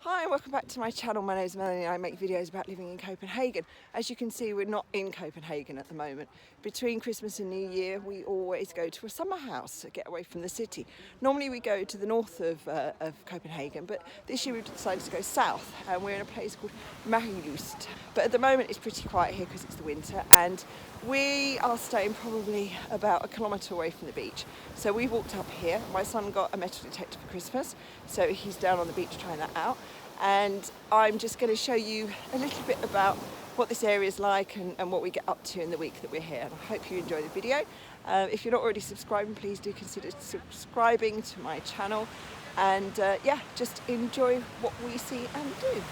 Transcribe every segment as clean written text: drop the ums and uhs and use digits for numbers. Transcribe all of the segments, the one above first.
Hi, welcome back to my channel. My name is Melanie and I make videos about living in Copenhagen. As you can see, we're not in Copenhagen at the moment. Between Christmas and New Year, we always go to a summer house to get away from the city. Normally we go to the north of Copenhagen, but this year we've decided to go south and we're in a place called Marielyst. But at the moment it's pretty quiet here because it's the winter, and we are staying probably about a kilometre away from the beach. So we walked up here. My son got a metal detector for Christmas, so he's down on the beach trying that out. And I'm just going to show you a little bit about what this area is like and what we get up to in the week that we're here. And I hope you enjoy the video. If you're not already subscribing, please do consider subscribing to my channel. And yeah, just enjoy what we see and do.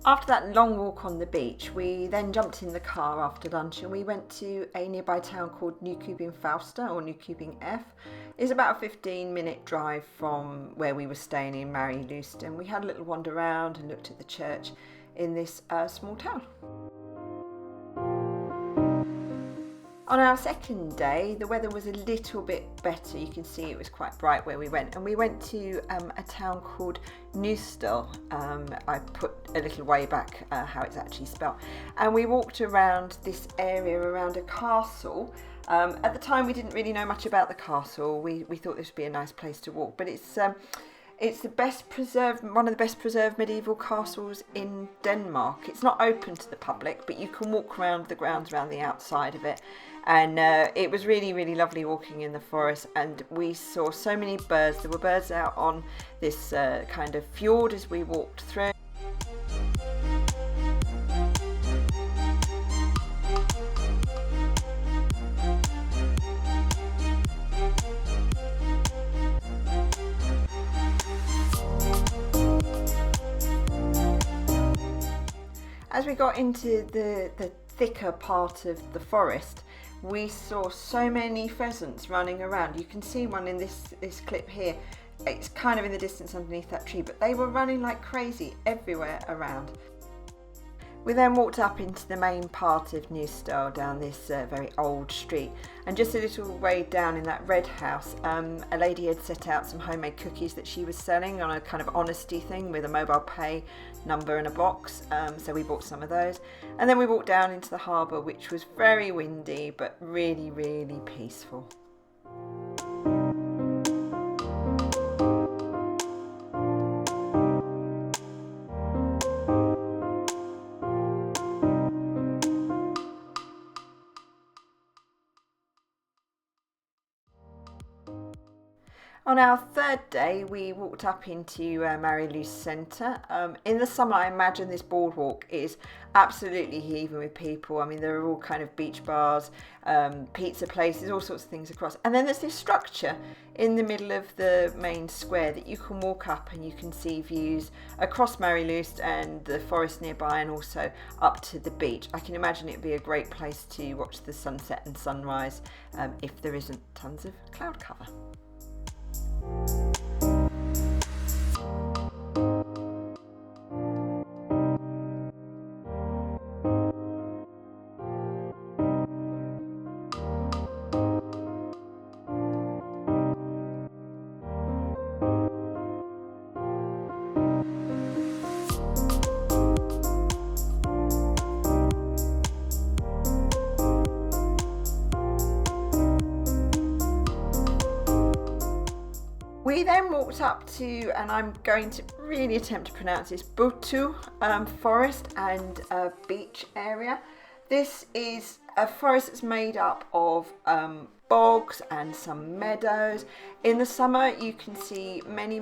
After that long walk on the beach, we then jumped in the car after lunch and we went to a nearby town called Nykøbing Falster, or Nykøbing F. It's about a 15-minute drive from where we were staying in Marielyst, and we had a little wander around and looked at the church in this small town. On our second day, the weather was a little bit better. You can see it was quite bright where we went, and we went to a town called Nysted. I put a little way back how it's actually spelled, and we walked around this area around a castle. At the time we didn't really know much about the castle. We thought this would be a nice place to walk, but it's the best preserved, one of the best preserved medieval castles in Denmark. It's not open to the public, but you can walk around the grounds around the outside of it. And it was really, really lovely walking in the forest, and we saw so many birds. There were birds out on this kind of fjord as we walked through. As we got into the thicker part of the forest, we saw so many pheasants running around. You can see one in this clip here. It's kind of in the distance underneath that tree, but they were running like crazy everywhere around. We then walked up into the main part of Nysted, down this very old street, and just a little way down in that red house, a lady had set out some homemade cookies that she was selling on a kind of honesty thing with a mobile pay number and a box, so we bought some of those. And then we walked down into the harbour, which was very windy but really, really peaceful. On our third day, we walked up into Marielyst Centre. In the summer, I imagine this boardwalk is absolutely heaving with people. I mean, there are all kind of beach bars, pizza places, all sorts of things across. And then there's this structure in the middle of the main square that you can walk up and you can see views across Marielyst and the forest nearby, and also up to the beach. I can imagine it'd be a great place to watch the sunset and sunrise if there isn't tons of cloud cover. We then walked up to, and I'm going to really attempt to pronounce this, Bøtøskov forest and beach area. This is a forest that's made up of bogs and some meadows. In the summer you can see many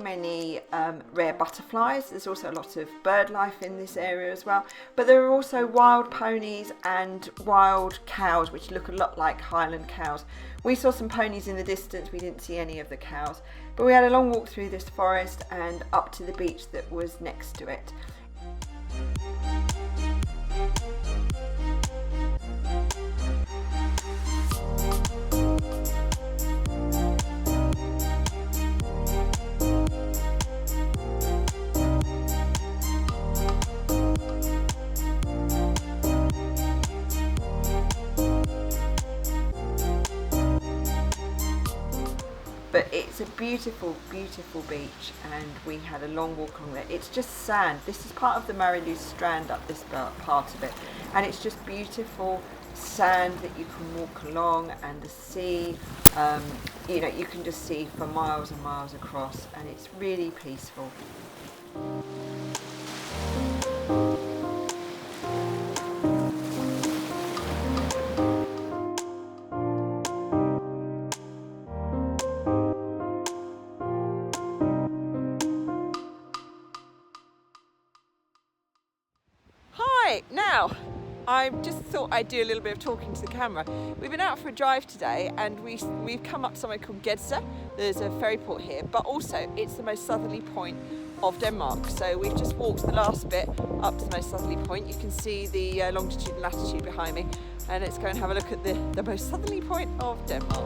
rare butterflies. There's also a lot of bird life in this area as well, but there are also wild ponies and wild cows which look a lot like Highland cows. We saw some ponies in the distance, we didn't see any of the cows, but we had a long walk through this forest and up to the beach that was next to it. But it's a beautiful beach, and we had a long walk along there. It's just sand. This is part of the Marielyst strand up this part of it, and it's just beautiful sand that you can walk along, and the sea, you know, you can just see for miles and miles across, and it's really peaceful. Now, I just thought I'd do a little bit of talking to the camera. We've been out for a drive today, and we've come up somewhere called Gedser. There's a ferry port here, but also it's the most southerly point of Denmark. So we've just walked the last bit up to the most southerly point. You can see the longitude and latitude behind me, and let's go and have a look at the most southerly point of Denmark.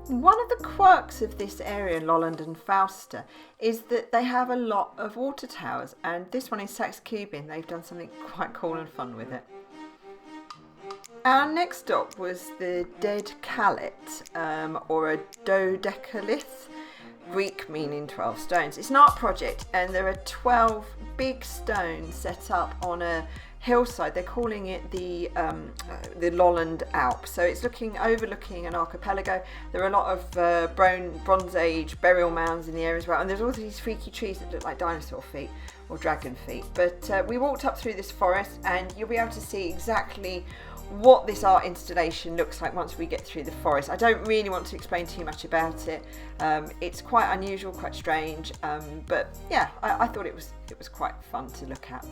One of the quirks of this area, Lolland and Falster, is that they have a lot of water towers, and this one in Sakskøbing, they've done something quite cool and fun with it. Our next stop was the Dødekalitten, or a Dødekalitten, Greek meaning 12 stones. It's an art project, and there are 12 big stones set up on a hillside. They're calling it the Lolland Alps. So it's overlooking an archipelago. There are a lot of Bronze Age burial mounds in the area as well, and there's all these freaky trees that look like dinosaur feet or dragon feet. But we walked up through this forest, and you'll be able to see exactly what this art installation looks like once we get through the forest. I don't really want to explain too much about it. It's quite unusual, quite strange, but yeah, I thought it was quite fun to look at.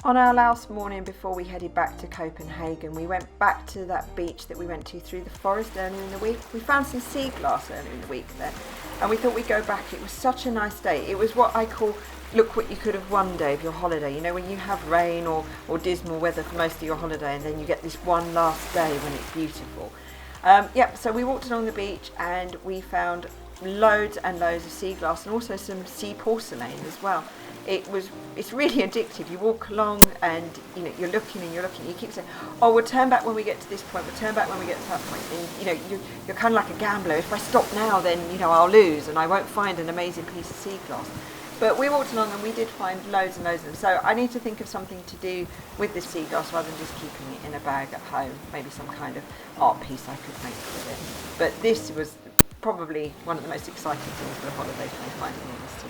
On our last morning before we headed back to Copenhagen, we went back to that beach that we went to through the forest earlier in the week. We found some sea glass earlier in the week there, and we thought we'd go back. It was such a nice day. It was what I call, look what you could have one day of your holiday. You know, when you have rain or dismal weather for most of your holiday, and then you get this one last day when it's beautiful. So we walked along the beach and we found loads and loads of sea glass and also some sea porcelain as well. It's really addictive. You walk along and you're looking and you keep saying, oh, we'll turn back when we get to this point, we'll turn back when we get to that point. And you're kind of like a gambler. If I stop now, then I'll lose and I won't find an amazing piece of sea glass. But we walked along and we did find loads and loads of them. So I need to think of something to do with this sea glass rather than just keeping it in a bag at home. Maybe some kind of art piece I could make with it. But this was probably one of the most exciting things for the holiday, finding all this sea